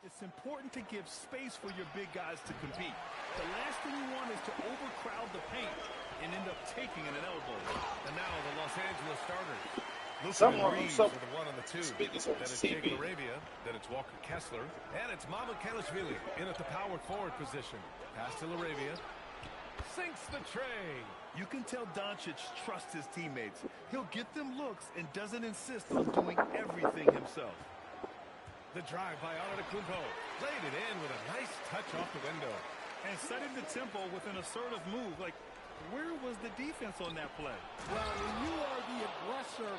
It's important to give space for your big guys to compete. The last thing you want is to overcrowd the paint and end up taking an elbow. And now the Los Angeles starters. Luka and Reeves are the 1 and the 2. Then it's Jake Laravia. Then it's Walker Kessler. And it's Mamukelashvili in at the power forward position. Pass to Laravia. Sinks the tray. You can tell Doncic trusts his teammates. He'll get them looks and doesn't insist on doing everything himself. The drive by Antetokounmpo. Laid it in with a nice touch off the window. And setting the tempo with an assertive move. Like, where was the defense on that play? Well, when you are the aggressor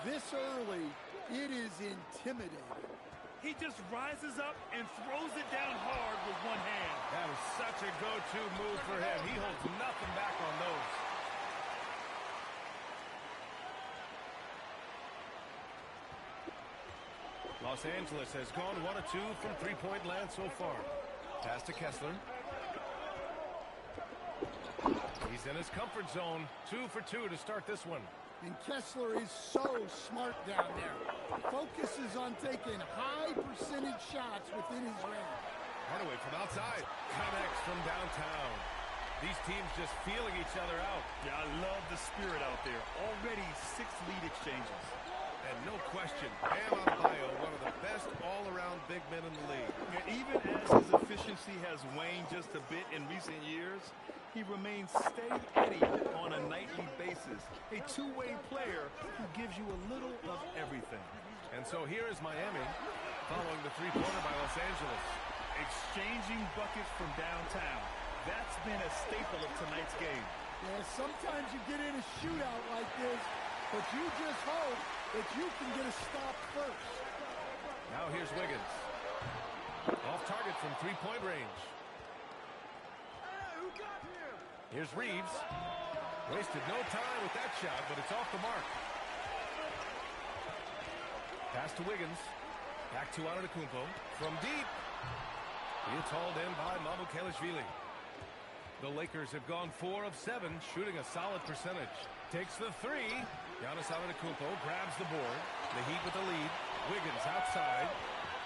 this early, it is intimidating. He just rises up and throws it down hard with one hand. That is such a go-to move for him. He holds nothing back on those. Los Angeles has gone 1 of 2 from three-point land so far. Pass to Kessler. He's in his comfort zone. 2 for 2 to start this one. And Kessler is so smart down there. Focuses on taking high percentage shots within his range. Hardaway from outside. Connects from downtown. These teams just feeling each other out. Yeah, I love the spirit out there. Already 6 lead exchanges. And no question, Bam Adebayo, one of the best all-around big men in the league. Yeah, even as his efficiency has waned just a bit in recent years, he remains steady on a nightly basis. A two-way player who gives you a little of everything. And so here is Miami, following the three-pointer by Los Angeles. Exchanging buckets from downtown. That's been a staple of tonight's game. Yeah, sometimes you get in a shootout like this, but you just hope that you can get a stop first. Now here's Wiggins. Off target from three-point range. Here's Reeves. Wasted no time with that shot, but it's off the mark. Pass to Wiggins. Back to Antetokounmpo. From deep. It's hauled in by Mamukelashvili. The Lakers have gone 4 of 7, shooting a solid percentage. Takes the 3. Giannis Antetokounmpo grabs the board. The Heat with the lead. Wiggins outside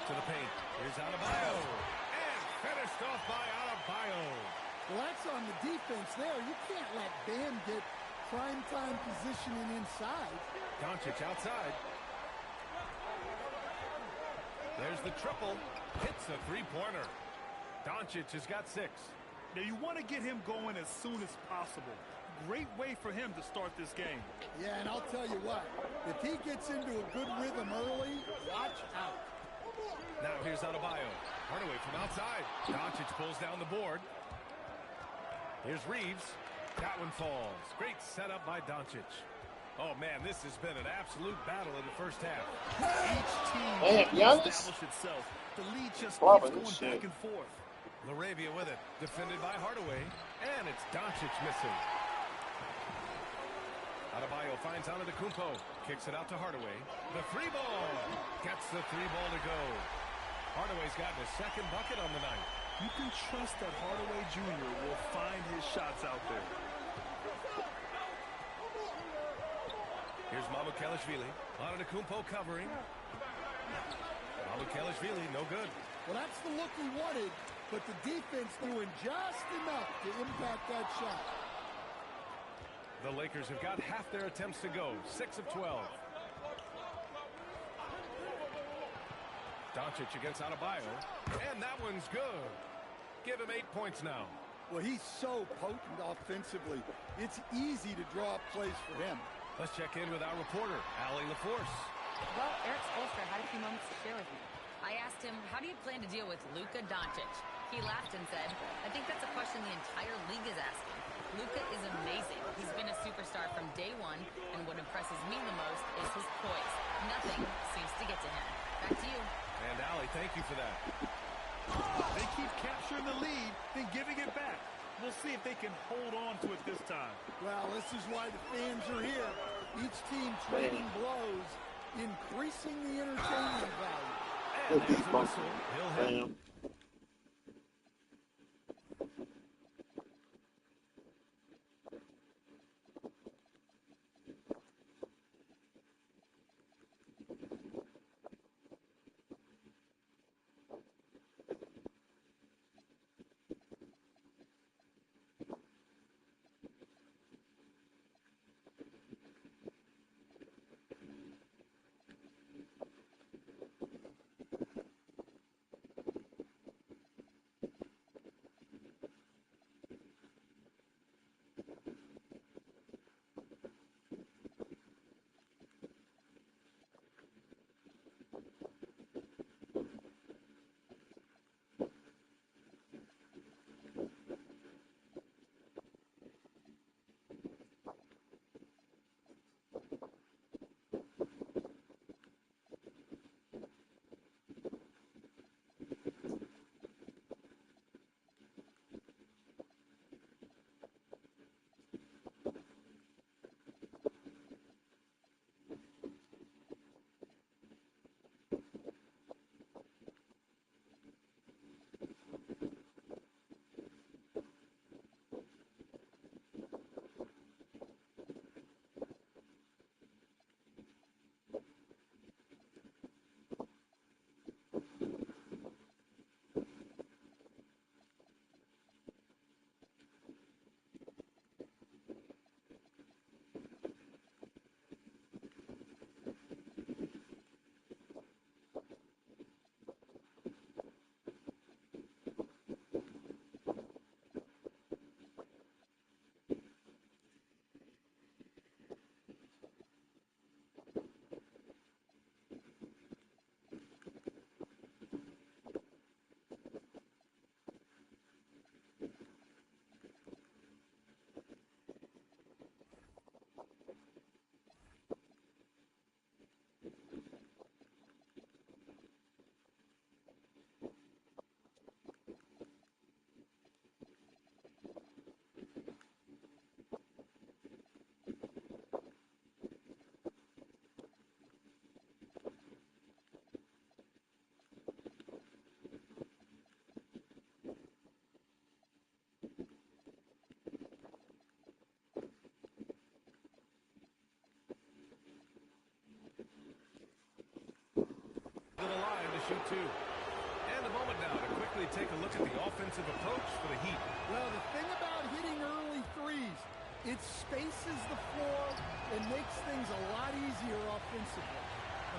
to the paint. Here's Adebayo. And finished off by Adebayo. Well, that's on the defense there. You can't let Bam get primetime positioning inside. Doncic outside. There's the triple. Hits a three-pointer. Doncic has got 6. Now, you want to get him going as soon as possible. Great way for him to start this game. Yeah, and I'll tell you what. If he gets into a good rhythm early, watch out. Now here's Adebayo. Hardaway from outside. Doncic pulls down the board. Here's Reeves. That one falls. Great setup by Doncic. Oh, man, this has been an absolute battle in the first half. Each team established itself. The lead just keeps going back and forth. Laravia with it. Defended by Hardaway. And it's Doncic missing. Adebayo finds Antetokounmpo. Kicks it out to Hardaway. The 3-ball. Gets the 3-ball to go. Hardaway's gotten his second bucket on the night. You can trust that Hardaway Jr. will find his shots out there. Here's Mamukelashvili. Antetokounmpo covering. Mamukelashvili, no good. Well, that's the look we wanted, but the defense doing just enough to impact that shot. The Lakers have got half their attempts to go. 6 of 12. Doncic against Adebayo. And that one's good. Give him 8 points now. Well, he's so potent offensively. It's easy to draw up plays for him. Let's check in with our reporter, Allie LaForce. Well, Eric Spoelstra had a few moments to share with me. I asked him, how do you plan to deal with Luka Doncic? He laughed and said, I think that's a question the entire league is asking. Luka is amazing. He's been a superstar from day one, and what impresses me the most is his poise. Nothing seems to get to him. Back to you. And Allie, thank you for that. They keep capturing the lead, then giving it back. We'll see if they can hold on to it this time. Well, this is why the fans are here. Each team trading blows, increasing the entertainment value. And there's a whistle. He'll hit. To the line to shoot two. And a moment now to quickly take a look at the offensive approach for the Heat. Well, the thing about hitting early threes, it spaces the floor and makes things a lot easier offensively.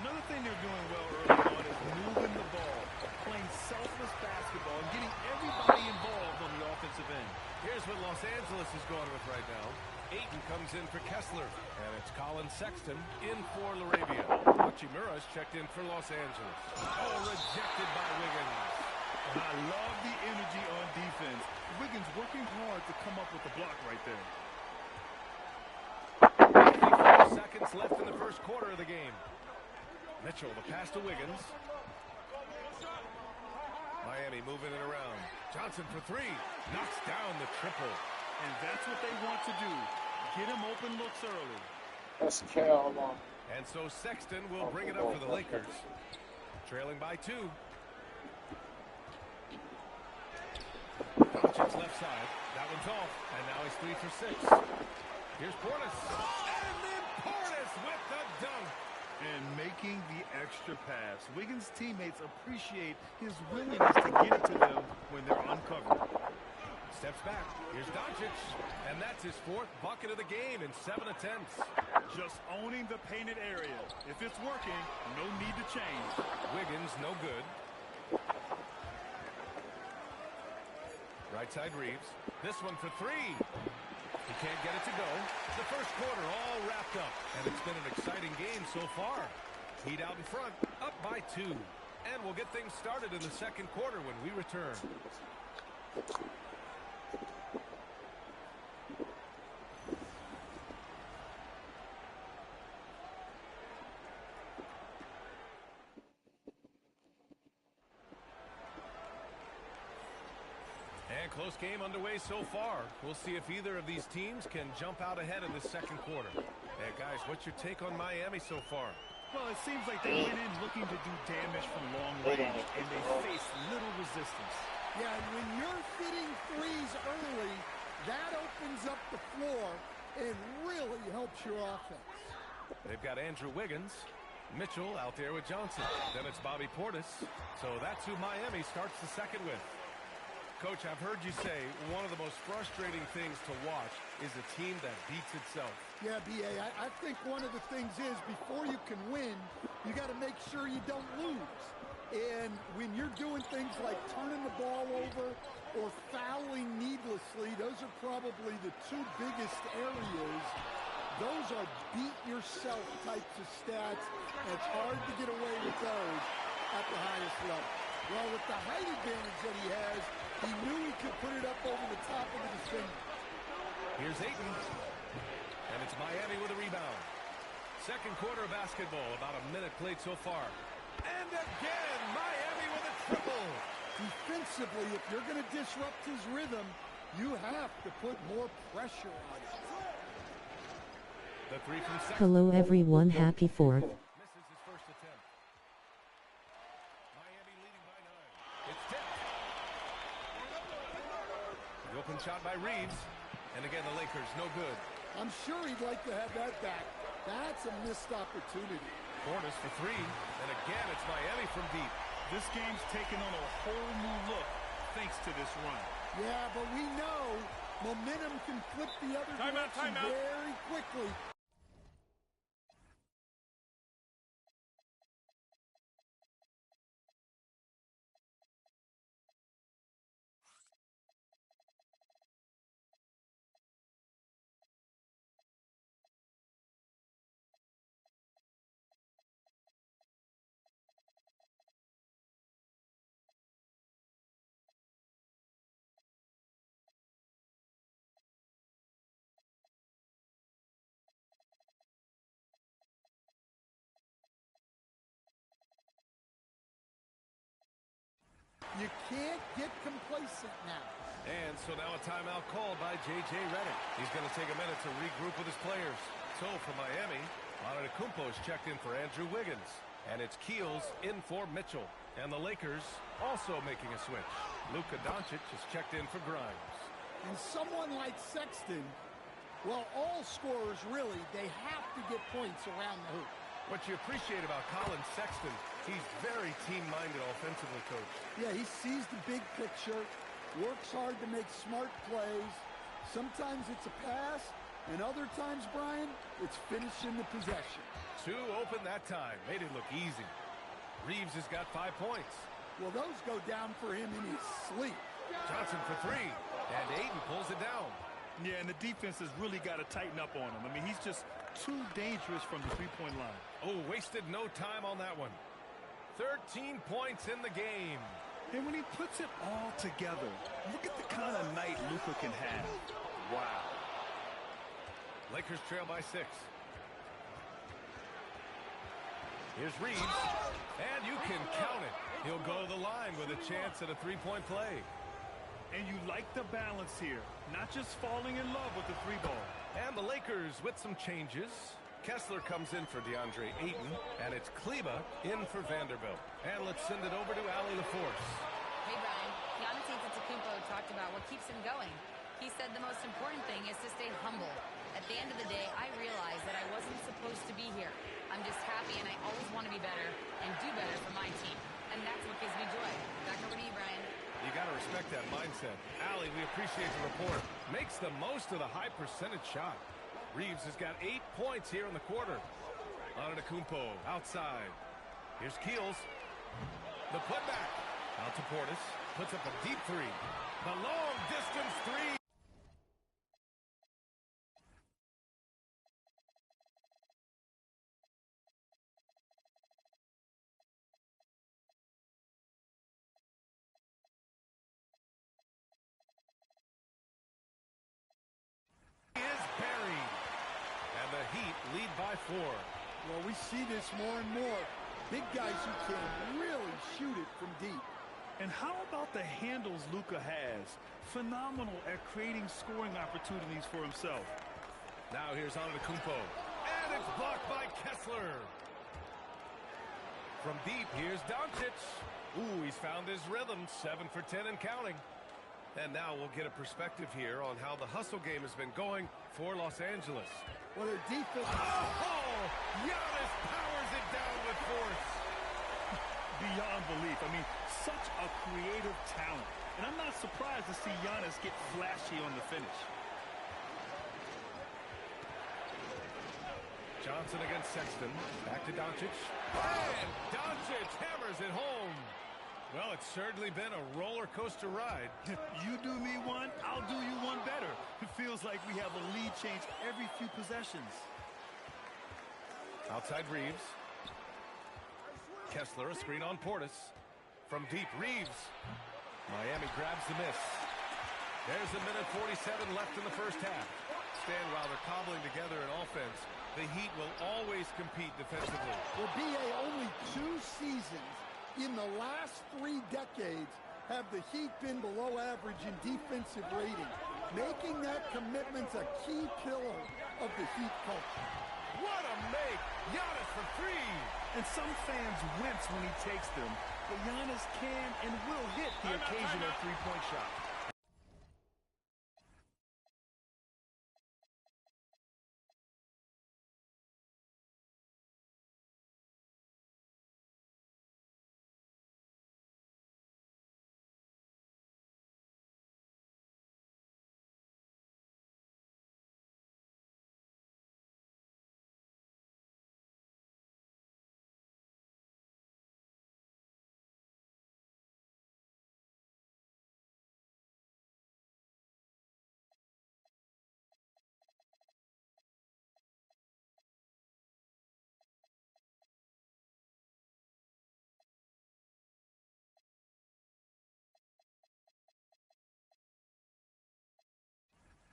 Another thing they're doing well early on is moving the ball, playing selfless basketball, and getting everybody involved on the offensive end. Here's what Los Angeles is going with right now. Ayton comes in for Kessler, and it's Colin Sexton in for Laravia. Hachimura's checked in for Los Angeles. Oh, rejected by Wiggins. And I love the energy on defense. Wiggins working hard to come up with the block right there. 54 seconds left in the first quarter of the game. Mitchell, the pass to Wiggins. Miami moving it around. Johnson for three. Knocks down the triple. And that's what they want to do. Get him open looks early. That's Cal along. And so Sexton will bring it up for the Lakers. Trailing by two. Doncic's left side. That one's off. And now he's 3 for 6. Here's Portis. And then Portis with the dunk. And making the extra pass. Wiggins' teammates appreciate his willingness to get it to them when they're uncovered. Steps back. Here's Doncic. And that's his 4th bucket of the game in 7 attempts. Just owning the painted area. If it's working, no need to change. Wiggins, no good. Right side Reeves. This one for three. He can't get it to go. The first quarter all wrapped up. And it's been an exciting game so far. Heat out in front, up by 2. And we'll get things started in the second quarter when we return. And close game underway so far. We'll see if either of these teams can jump out ahead in the second quarter. Hey, guys, what's your take on Miami so far? Well, it seems like they went in looking to do damage from long range, and they faced little resistance. Yeah, and when you're hitting threes early, that opens up the floor and really helps your offense. They've got Andrew Wiggins. Mitchell out there with Johnson. Then it's Bobby Portis. So that's who Miami starts the second with. Coach, I've heard you say one of the most frustrating things to watch is a team that beats itself. Yeah, B.A., I think one of the things is before you can win, you got to make sure you don't lose. And when you're doing things like turning the ball over or fouling needlessly, those are probably the 2 biggest areas. Those are beat-yourself types of stats, and it's hard to get away with those at the highest level. Well, with the height advantage that he has, he knew he could put it up over the top of the defender. Here's Ayton. And it's Miami with a rebound. Second quarter of basketball, about a minute played so far. And again, Miami with a triple. Defensively, if you're going to disrupt his rhythm, you have to put more pressure on it. The 3 from Sexton. Hello everyone, happy 4th. Misses his first attempt. Miami leading by 9. It's tipped. The open shot by Reeves. And again, the Lakers, no good. I'm sure he'd like to have that back. That's a missed opportunity. Portis for 3. And again, it's Miami from deep. This game's taken on a whole new look thanks to this run. Yeah, but we know momentum can flip the other direction very quickly. You can't get complacent now. And so now a timeout called by J.J. Redick. He's going to take a minute to regroup with his players. So for Miami, Antetokounmpo's checked in for Andrew Wiggins. And it's Keels in for Mitchell. And the Lakers also making a switch. Luka Doncic is checked in for Grimes. And someone like Sexton, well, all scorers really, they have to get points around the hoop. What you appreciate about Colin Sexton, he's very team-minded offensively, Coach. Yeah, he sees the big picture, works hard to make smart plays. Sometimes it's a pass, and other times, Brian, it's finishing the possession. 2 open that time. Made it look easy. Reeves has got 5 points. Well, those go down for him in his sleep. Johnson for 3. And Ayton pulls it down. Yeah, and the defense has really got to tighten up on him. I mean, he's just too dangerous from the three-point line. Oh, wasted no time on that one. 13 points in the game. And when he puts it all together, look at the kind of night Luka can have. Wow. Lakers trail by 6. Here's Reeves. And you can count it. He'll go to the line with a chance at a three-point play. And you like the balance here. Not just falling in love with the 3-ball. And the Lakers with some changes. Kessler comes in for DeAndre Ayton. And it's Kleba in for Vanderbilt. And let's send it over to Allie LaForce. Hey, Brian. Giannis Antetokounmpo talked about what keeps him going. He said the most important thing is to stay humble. At the end of the day, I realized that I wasn't supposed to be here. I'm just happy, and I always want to be better and do better for my team. And that's what gives me joy. Back over to you, Brian. You got to respect that mindset. Allie, we appreciate the report. Makes the most of the high percentage shot. Reeves has got 8 points here in the quarter. Antetokounmpo outside. Here's Keels. The putback. Out to Portis. Puts up a deep 3. The long distance 3. Is buried. And the Heat lead by 4. Well, we see this more and more. Big guys who can really shoot it from deep. And how about the handles Luka has? Phenomenal at creating scoring opportunities for himself. Now here's Antetokounmpo. And it's blocked by Kessler. From deep, here's Doncic. Ooh, he's found his rhythm. 7 for 10 and counting. And now we'll get a perspective here on how the hustle game has been going for Los Angeles. Well, their defense... Oh! Giannis powers it down with force. Beyond belief. I mean, such a creative talent. And I'm not surprised to see Giannis get flashy on the finish. Johnson against Sexton. Back to Doncic. And Doncic hammers it home. Well, it's certainly been a roller coaster ride. You do me one, I'll do you one better. It feels like we have a lead change every few possessions. Outside Reeves. Kessler, a screen on Portis. From deep, Reeves. Miami grabs the miss. There's a minute 47 left in the first half. Stan, while they're cobbling together an offense, the Heat will always compete defensively. Well, B.A., only 2 seasons in the last 3 decades have the Heat been below average in defensive rating. Making that commitment's a key pillar of the Heat culture. What a make! Giannis for 3! And some fans wince when he takes them, but Giannis can and will hit the occasional three-point shot.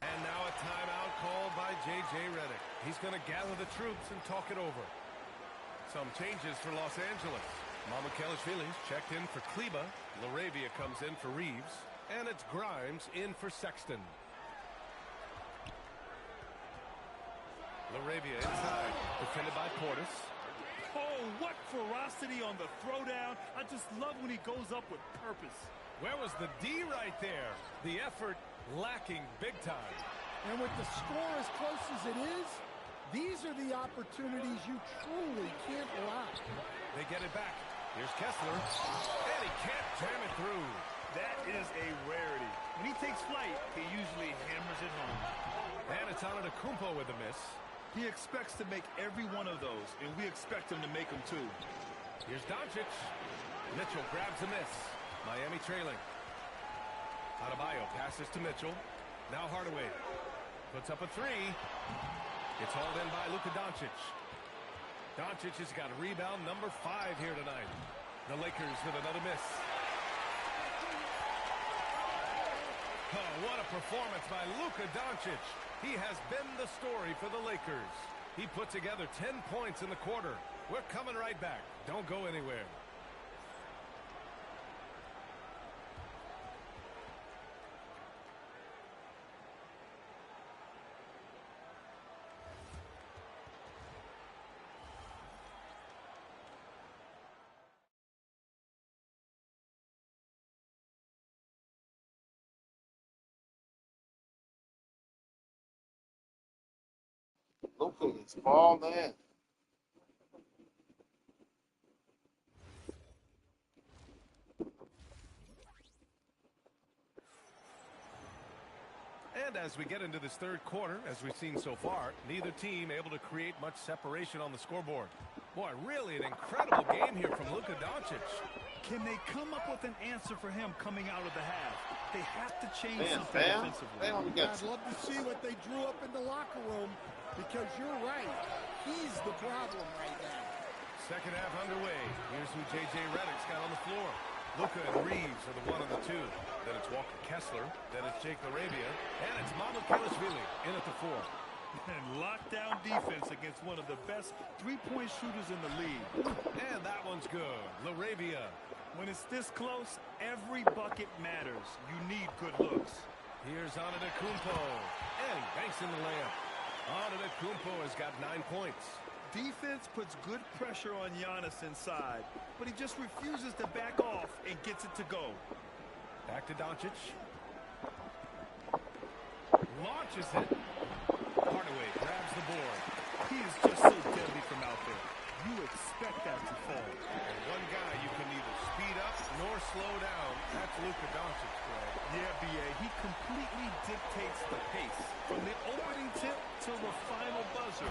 And now a timeout called by J.J. Redick. He's going to gather the troops and talk it over. Some changes for Los Angeles. Mamukelashvili's checked in for Kleba. Laravia comes in for Reeves. And it's Grimes in for Sexton. Laravia inside. Defended by Portis. Oh, what ferocity on the throwdown. I just love when he goes up with purpose. Where was the D right there? The effort lacking big time. And with the score as close as it is, These are the opportunities you truly can't allow. They get it back. Here's Kessler, and he can't jam it through. That is a rarity. When he takes flight, he usually hammers it home. And it's Antetokounmpo with a miss. He expects to make every one of those, and we expect him to make them too. Here's Doncic. Mitchell grabs a miss. Miami trailing. Adebayo passes to Mitchell. Now Hardaway puts up a three. It's hauled in by Luka Doncic. Doncic has got rebound number 5 here tonight. The Lakers with another miss. Oh, what a performance by Luka Doncic. He has been the story for the Lakers. He put together 10 points in the quarter. We're coming right back. Don't go anywhere. Luka is balling. And as we get into this third quarter, as we've seen so far, neither team able to create much separation on the scoreboard. Boy, really an incredible game here from Luka Doncic. Can they come up with an answer for him coming out of the half? They have to change Man, something defensively. I'd love to see what they drew up in the locker room, because you're right. He's the problem right now. Second half underway. Here's who J.J. Redick's got on the floor. Luka and Reeves are the 1 and the 2. Then it's Walker Kessler. Then it's Jake LaRavia. And it's Mamukelashvili in at the 4. And lockdown defense against one of the best three-point shooters in the league. And that one's good. LaRavia. When it's this close, every bucket matters. You need good looks. Here's Antetokounmpo. And he banks in the layup. Antetokounmpo has got 9 points. Defense puts good pressure on Giannis inside, but he just refuses to back off and gets it to go. Back to Doncic. Launches it. Hardaway grabs the board. He is just so deadly from out there. You expect that to fall. And one guy you can neither speed up nor slow down. That's Luka Doncic, Greg. Yeah, B.A., he completely dictates the pace. From the opening tip till the final buzzer,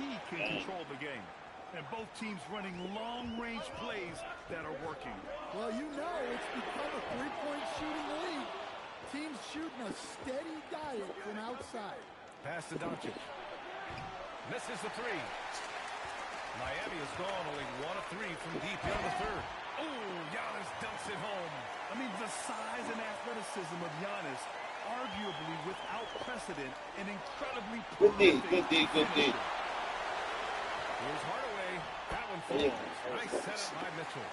he can control the game. And both teams running long-range plays that are working. Well, you know it's become a three-point shooting league. Teams shooting a steady diet from outside. Pass to Doncic. Misses the 3. Miami has gone only 1 of 3 from deep in the third. Oh, Giannis dunks it home. I mean, the size and athleticism of Giannis, arguably without precedent, and incredibly Good D, prolific good D, good D. finisher. Here's Hardaway. That one falls. Nice setup by Mitchell.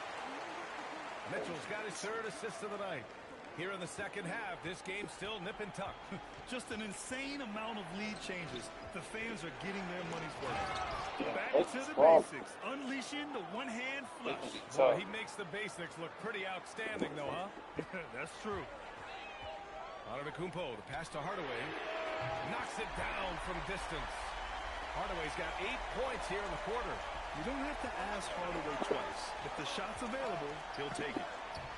Mitchell's got his 3rd assist of the night. Here in the second half, this game's still nip and tuck. Just an insane amount of lead changes. The fans are getting their money's worth. Back to the basics. Unleashing the one-hand flush. Boy, he makes the basics look pretty outstanding, though, huh? That's true. Antetokounmpo, the pass to Hardaway. Knocks it down from distance. Hardaway's got 8 points here in the quarter. You don't have to ask Hardaway twice. If the shot's available, he'll take it.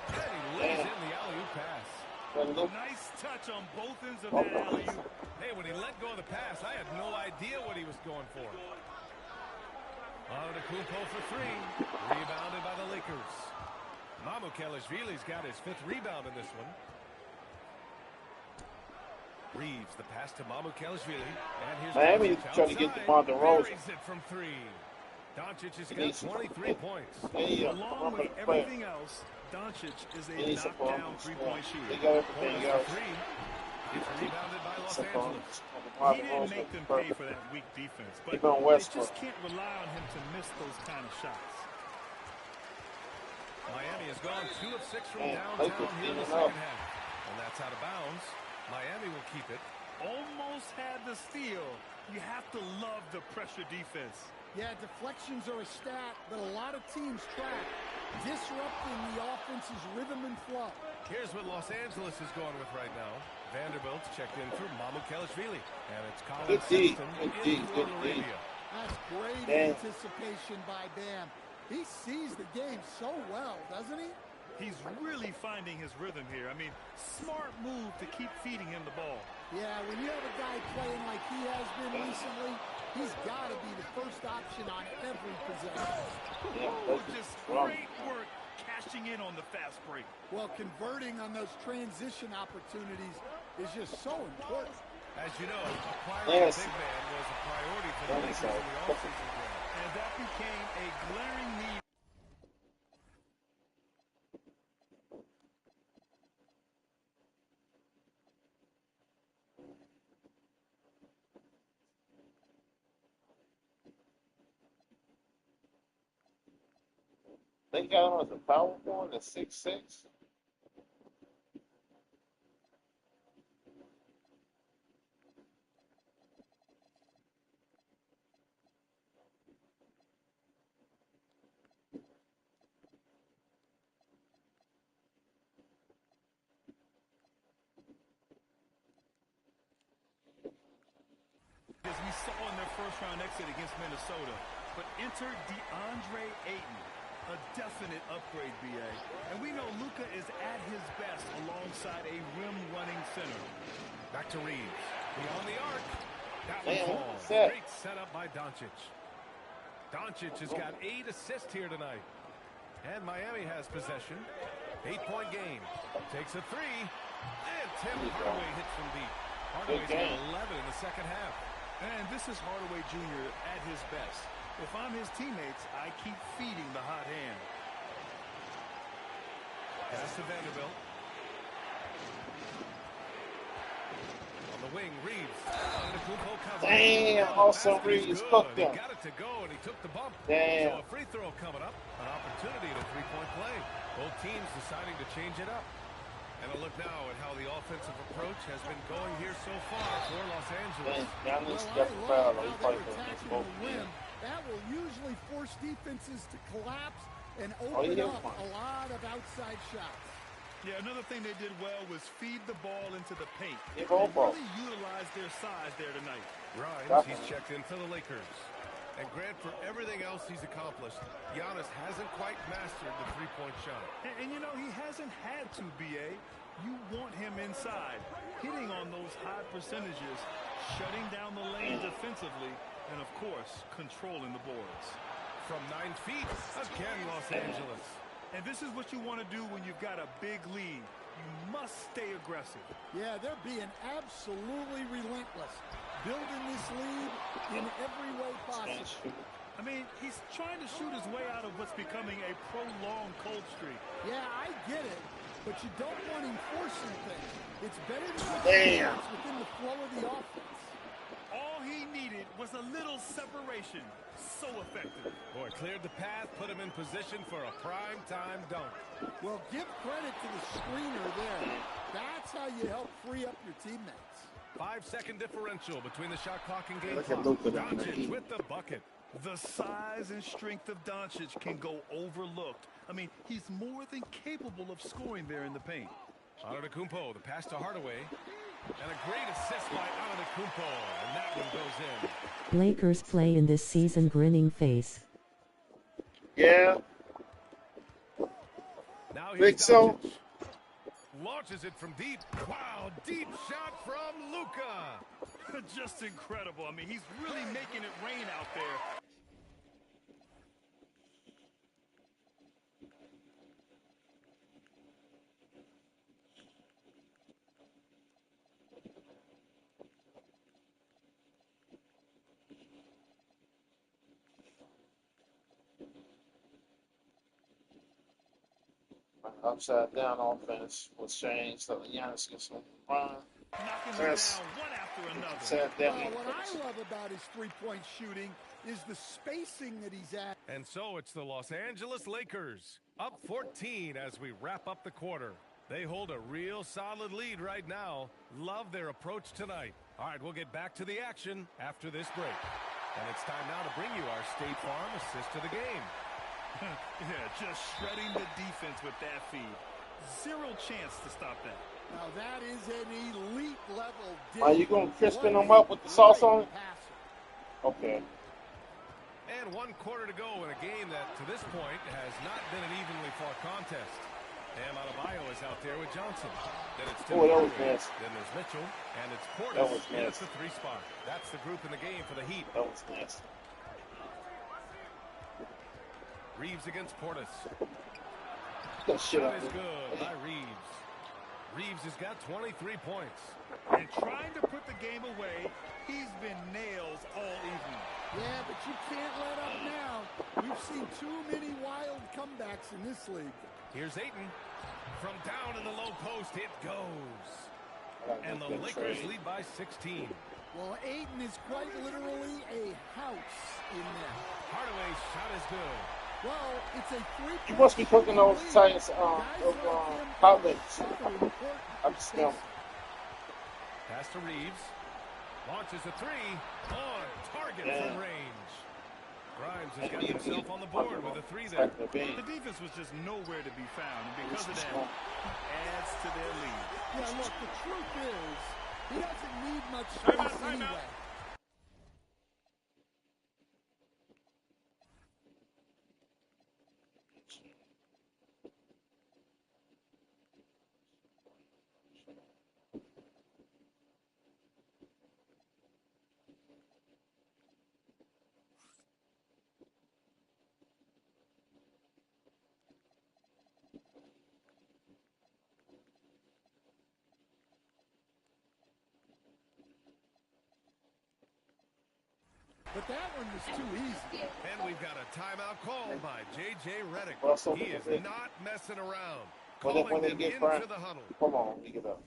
And he lays in the alley-oop pass. Nice touch on both ends of that alley-oop. Hey, when he let go of the pass, I had no idea what he was going for. Antetokounmpo for 3. Rebounded by the Lakers. Mamukelashvili's got his 5th rebound in this one. Reeves, the pass to Mamukelashvili. And here's Miami Doncic trying to get outside. DeMar DeRozan. Buries it from 3. Doncic has got 23 points. Along with everything else, Doncic is a knockdown three-point shooter. They got everything else. 3. It's rebounded by Los Angeles. He didn't make them pay for that weak defense, but Even they Westbrook. just can't rely on him to miss those kind of shots. Miami has gone 2 of 6 from Man, downtown Lakers here in the cleaning up. second half. And that's out of bounds. Miami will keep it. Almost had the steal. You have to love the pressure defense. Yeah, deflections are a stat that a lot of teams track, disrupting the offense's rhythm and flow. Here's what Los Angeles is going with right now. Vanderbilt's checked in for Mamukelashvili. And it's Colin Good D. Sexton Good in D. for Good D. Laravia. That's great Bam. anticipation by Bam. He sees the game so well, doesn't he? He's really finding his rhythm here. I mean, smart move to keep feeding him the ball. Yeah, when you have a guy playing like he has been recently, he's got to be the first option on every possession. Yeah, Oh, that's just wrong. great work cashing in on the fast break. Well, converting on those transition opportunities is just so important. As you know, acquiring Yes. a big man was a priority for the Lakers in the offseason draft. And that became a glaring need. They got him as a power forward at 6'6". As we saw in their first-round exit against Minnesota. But enter DeAndre Ayton, a definite upgrade, BA. And we know Luka is at his best alongside a rim-running center. Back to Reeves. Beyond the arc. That one Man, falls. set. Great setup by Doncic. Doncic has got 8 assists here tonight. And Miami has possession. 8-point game. Takes a 3. And Tim Hardaway hits from deep. Hardaway's got 11 in the second half. And this is Hardaway Jr. at his best. If I'm his teammates, I keep feeding the hot hand. Pass to Vanderbilt. On the wing, Reeves. Antetokounmpo cover. Damn, Oh, also basket is Reeves good. cooked He him. got it to go, and he took the bump. Damn. So a free throw coming up. An opportunity at a three-point play. Both teams deciding to change it up. And a look now at how the offensive approach has been going here so far for Los Angeles. Giannis Well, got I the love foul. how He they're fighting against attacking both the rim. teams. That will usually force defenses to collapse and he open hit up one. a lot of outside shots. Yeah, another thing they did well was feed the ball into the paint. Give They all ball. really utilized their size there tonight. Grimes, he's checked in for the Lakers. And Grant, for everything else he's accomplished, Giannis hasn't quite mastered the three-point shot. And you know, he hasn't had to, BA. You want him inside, hitting on those high percentages, shutting down the lane defensively, and, of course, controlling the boards. From 9 feet, again, Los Angeles. And this is what you want to do when you've got a big lead. You must stay aggressive. Yeah, they're being absolutely relentless, building this lead in every way possible. I mean, he's trying to shoot his way out of what's becoming a prolonged cold streak. Yeah, I get it, but you don't want him forcing things. It's better to Damn. get within the flow of the offense. All he needed was a little separation. So effective. Boy, cleared the path, put him in position for a prime-time dunk. Well, give credit to the screener there. That's how you help free up your teammates. 5-second differential between the shot clock and game Look at clock. Luka down Doncic there. with the bucket. The size and strength of Doncic can go overlooked. I mean, he's more than capable of scoring there in the paint. Antetokounmpo, the pass to Hardaway. And a great assist by Antetokounmpo. And that one goes in. Lakers play in this season grinning face. Yeah, Now here's think so. Doncic. Launches it from deep. Wow, deep shot from Luka. Just incredible. I mean, he's really making it rain out there. upside down offense was changed so Giannis gets some run. Knocking them Yes. down one after another. Upside down Well, what offense. I love about his three-point shooting is the spacing that he's at. And so it's the Los Angeles Lakers, up 14 as we wrap up the quarter. They hold a real solid lead right now. Love their approach tonight. All right, we'll get back to the action after this break. And it's time now to bring you our State Farm assist of the game. Yeah, just shredding the defense with that feed. Zero chance to stop that. Now that is an elite level dish. Are you going to crisping What them a up with the sauce on it? great passer. Okay. And 1 quarter to go in a game that, to this point, has not been an evenly fought contest. Bam Adebayo is out there with Johnson. Then it's Tim Oh, that was Hardaway. nasty. Then there's Mitchell. And it's That Portis was in at nasty. the 3 spot. That's the group in the game for the Heat. That was nasty. Reeves against Portis. That shit Shot out is there. good by Reeves. Reeves has got 23 points. And trying to put the game away, he's been nails all evening. Yeah, but you can't let up now. We've seen too many wild comebacks in this league. Here's Ayton. From down in the low post, it goes. And the Good Lakers trade. lead by 16. Well, Ayton is quite literally a house in there. Hardaway's shot is good. Well, it's a three. You must be cooking those Titans hot links. I can smell them. Pass to Reeves. Launches a 3. On target Yeah. from range. Grimes has got himself on the board with a 3 there. The bean. The defense was just nowhere to be found, and because of This is that, strong. adds to their lead. Yeah, look, the truth is, he doesn't need much Timeout, space timeout. anyway. But that one was too easy. And we've got a timeout called by J.J. Redick. Russell, He is okay. not messing around. When Calling they them get into Brian, the huddle. come on, let me get up.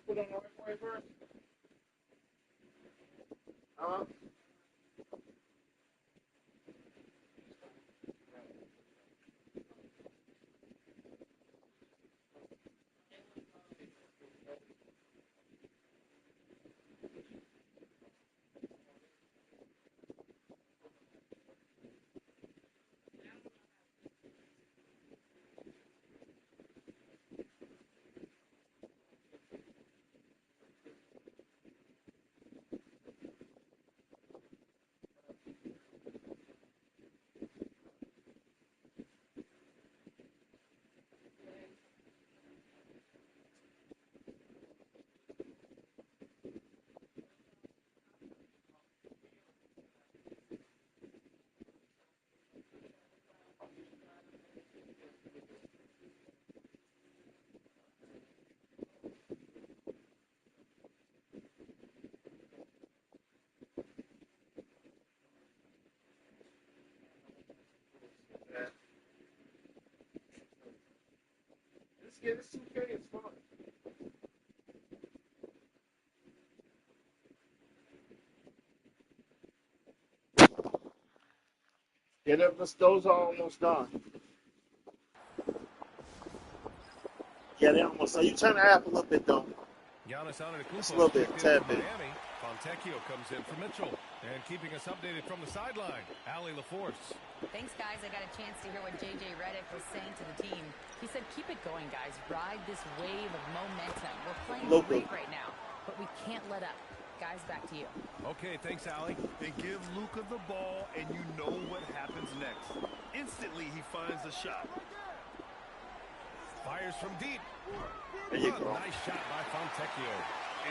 Put on the right way first. Let's get this 2K. It's fun. Get up, those are almost done. Yeah, they almost. So you turn the app a little bit though. Giannis Just a little bit, checked in tad from bit. Miami. Fontecchio comes in for Mitchell. And keeping us updated from the sideline, Allie LaForce. Thanks, guys. I got a chance to hear what J.J. Redick was saying to the team. He said, keep it going, guys. Ride this wave of momentum. We're playing great right now, but we can't let up. Guys, back to you. Okay, thanks, Allie. They give Luka the ball, and you know what happens next. Instantly, he finds a shot. Fires from deep. There you go. Nice shot by Fontecchio.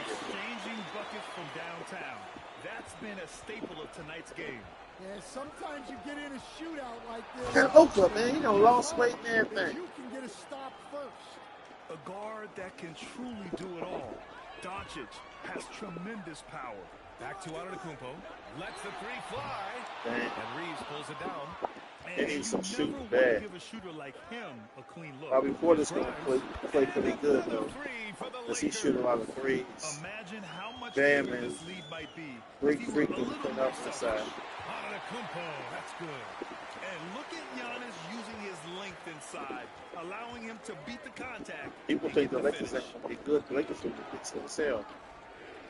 Exchanging buckets from downtown. That's been a staple of tonight's game. Yeah, sometimes you get in a shootout like this. Can't look up, man. You know, lost weight and everything. You can get a stop first. A guard that can truly do it all. Doncic has tremendous power. Back to Antetokounmpo. Lets the 3 fly. Dang. And Reeves pulls it down. And They need you some never shooting want bad. to give a shooter like him a clean look. Bobby Porter's going to play pretty good, though. Another 3 for the Because he Lakers. shoot a lot of threes. Imagine how much Bam bigger is this lead might be. Great if he were a freaking little put more up the side. selfish. Antetokounmpo. That's good. And look at Giannis using his length inside, allowing him to beat the contact. People and think get the Lakers finish. ain't going to be good. The Lakers will be good to sell.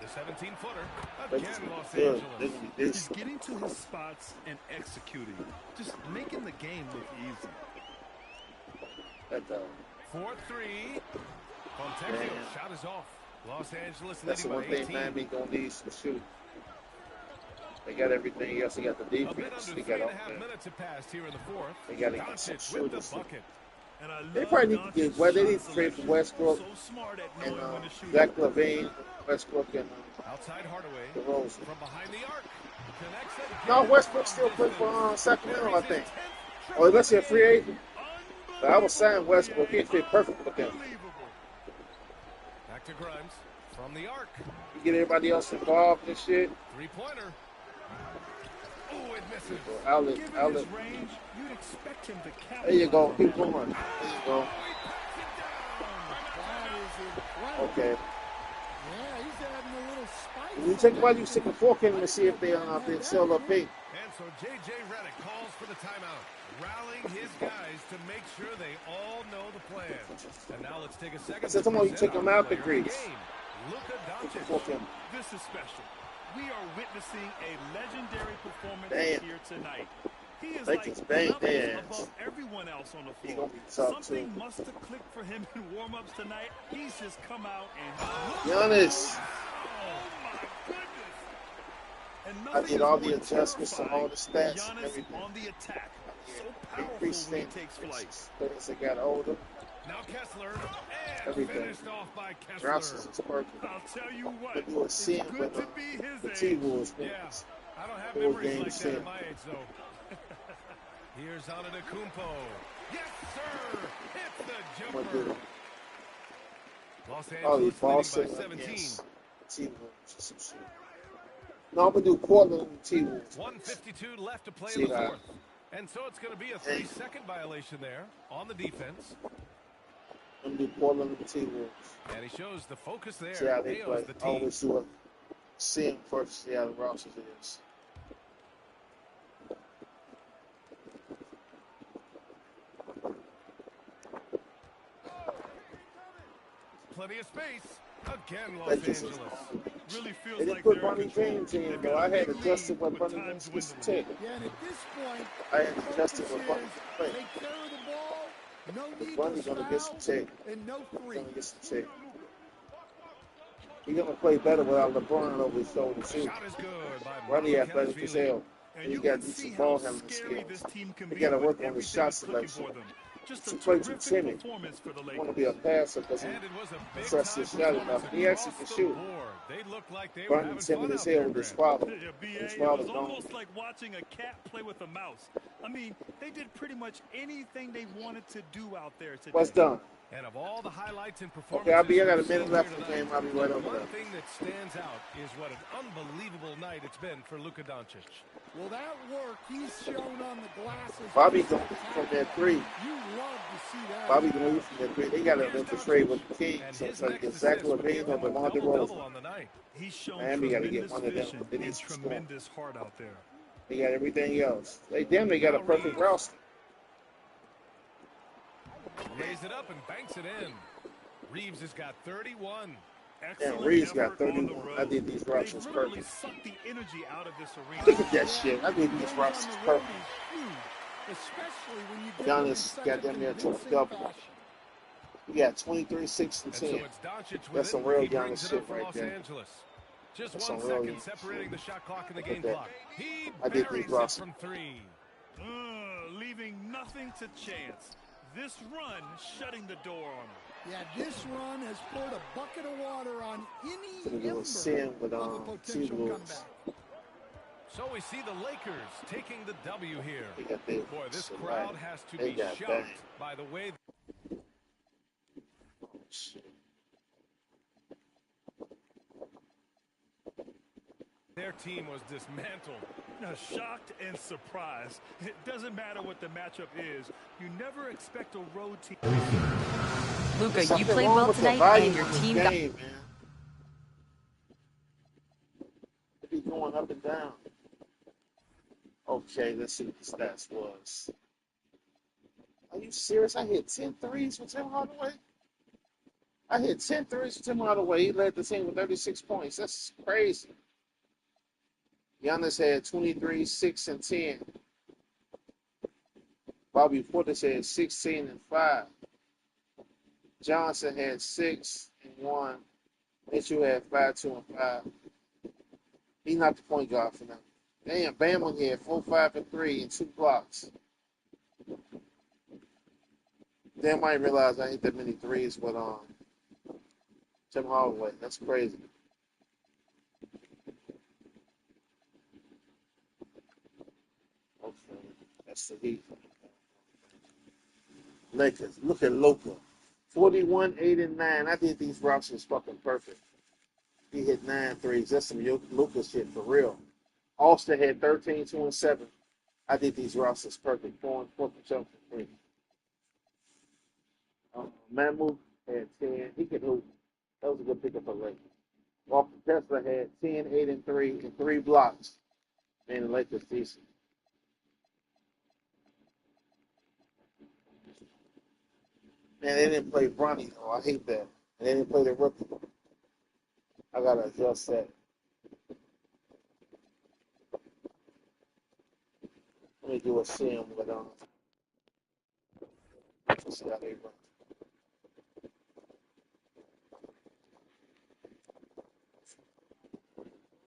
The 17-footer. Lakers Again, gonna Los be good. Angeles. They're gonna be He's decent. getting to his spots and executing, just making the game look easy. That dog. 4-3. Fontecchio's shot is off. Los Angeles That's the leading one by thing 18. Miami gonna need some shoot. They got everything else. They got the A bit defense. under They got 3.5 offense. minutes have passed here in the fourth. They got to get some Doncic with the shooters. bucket. And I They love probably need to Doncic's get. Well, they shot need to trade for selection. Westbrook So smart at and knowing when to shoot Zach it. LaVine, Westbrook and Outside Hardaway. DeRozan. From behind the arc. Connects it. No, Westbrook still play for Sacramento, I think. Or unless he's a free agent. But I was saying Westbrook. He fit perfect with them. Back to Grimes. From the arc. You get everybody else involved and shit. Three-pointer. Oh, it misses. Outlet. Given his range, you'd expect him to capitalize. There you go. on Keep that. going. There you go. That is incredible. Okay. Yeah, he's adding a little spice. You take while you stick a fork in them to see if they sell up big. And so J.J. Redick calls for the timeout, rallying his guys to make sure they all know the plan. And now let's take a second. I said, come on, you take them out the player of grease. game, Luka Take the Doncic. fork in. This is special. We are witnessing a legendary performance Damn. here tonight. He is Lakers like banged levels their ass. above everyone else on the He floor. gonna be tough, Something too. must have clicked for him in warm-ups tonight. He's just come out and Giannis. oh my goodness! And I nothing did is all more the adjustments to all the terrifying stats and Giannis everything. on the attack. So powerful Increased when he things. takes flight. But as they got older, Now Kessler, and Everything. finished off by Kessler. Johnson's is perfect. I'll tell you what, They do a it's sin good with to be his the age. T-Wolves. Yeah, I don't have Full memories game like that sin. at my age, though. Here's Antetokounmpo. Yes, sir! Hits the What jumper. do? Los Oh, he Angeles falls leading in by 17. against T-Wolves or some shit. No, I'm gonna do Portland and T-Wolves. 1:52 left to play See in the that? fourth. And so it's going to be a 3-second violation there on the defense. I'm gonna do Portland and T-Wolves. And he shows the focus there. See how they Nails play. the team. Always do a sin first. See how the rosters is. Plenty of space. Again, Los Lakers is- Angeles. Really feels They didn't like put they're in Bronny control. James in, They've though. got I a had big adjusted lead what with Bronny times James gets to dwindling. take. Yeah, and at this point, I had the adjusted focus what Bronny is play. take care of the ball, no need Bronny's to gonna get some foul, take. and no He's three. gonna get some take. He's gonna play better without LeBron over his shoulder too. Shot is good by Bronny athletic as Mamoukelashvili. hell. And And he you got can see decent how ball handling scary this skills. team can He be gotta when work on his everything shot is clicking selection. for them. Just a He played too terrific timid. performance for the He Lakers. wanna be a passer because he And it was a big trusts time his shot performance enough. He actually across can the shoot. board. They looked like they were having Bronny's timid fun as out hell there, with his Grant. father. Yeah, BA, His it father was gone. almost like watching a cat play with a mouse. I mean, they did pretty much anything they wanted to do out there today. What's done? And of all the highlights and Okay, performances I got a we've minute seen left here in the tonight, game. I'll be right over one there. thing that stands out is what an unbelievable night it's been for Luka Doncic. Well, that work he's shown on the glass is Bobby just going from that three. You love to see that. Bobby can leave from that three. They got to Here's infiltrate Doncic. with the Kings. And So his it's like next get Zach assist would give LaVine or him a DeMar double-double DeRozan. on the night. He's shown Miami gotta get tremendous one of them. vision They need and some score. tremendous heart out there. They got everything else. They got a perfect roster. Lays it up and banks it in. Reeves has got 31. Excellent Reeves got effort on the 31. road. I did these rosters They've literally perfect. sucked the energy out of this arena. Look at that shit. I did these Goals rosters on the road perfect. is huge, especially when you get Giannis them in such got a them there to a convincing double. fashion. We got 23, 6, and And so 10. it's Doncic with That's it. some real He brings Giannis it shit up for right Los there. Angeles. Just That's 1 some real second Giannis separating the shit. shot clock in the Look at game that. clock. He I did buries these it rosters. from 3. Leaving nothing to chance. This run shutting the door on him. Yeah, this run has poured a bucket of water on any Gonna do a ember sin with of a potential T-Wolves. comeback. So we see the Lakers taking the W here. They got their Boy, this shit crowd right. has to They be got shocked banged. by the way Shit. their team was dismantled. Shocked and surprised. It doesn't matter what the matchup is. You never expect a road team. Luka, you Something played wrong well with the tonight, volume and your of this team got. game, man. It be going up and down. Okay, let's see what the stats was. Are you serious? I hit 10 threes with Tim Hardaway? I hit 10 threes from Tim Hardaway. He led the team with 36 points. That's crazy. Giannis had 23, 6, and 10. Bobby Portis had 16 and 5. Johnson had 6 and 1. Mitchell had 5, 2, and 5. He's not the point guard for them. Damn, Bama had 4, 5, and 3 and 2 blocks. Damn, I didn't realize I hit that many threes with Tim Hardaway. That's crazy. Okay, that's the Heat. Lakers. Look at Luka. 41, 8, and 9. I think these rosters fucking perfect. He hit 9 threes. That's some Luka shit for real. Austin had 13, 2, and 7. I think these rosters perfect. 4 and 4 for jump for 3. Mamu had 10. He could hoop. That was a good pickup for Lakers. Walker Tesla had 10, 8, and 3, and 3 blocks. Man, the Lakers decent. Man, they didn't play Bronny, though. I hate that. And they didn't play the rookie. I got to adjust that. Let me do a sim with, see how they run.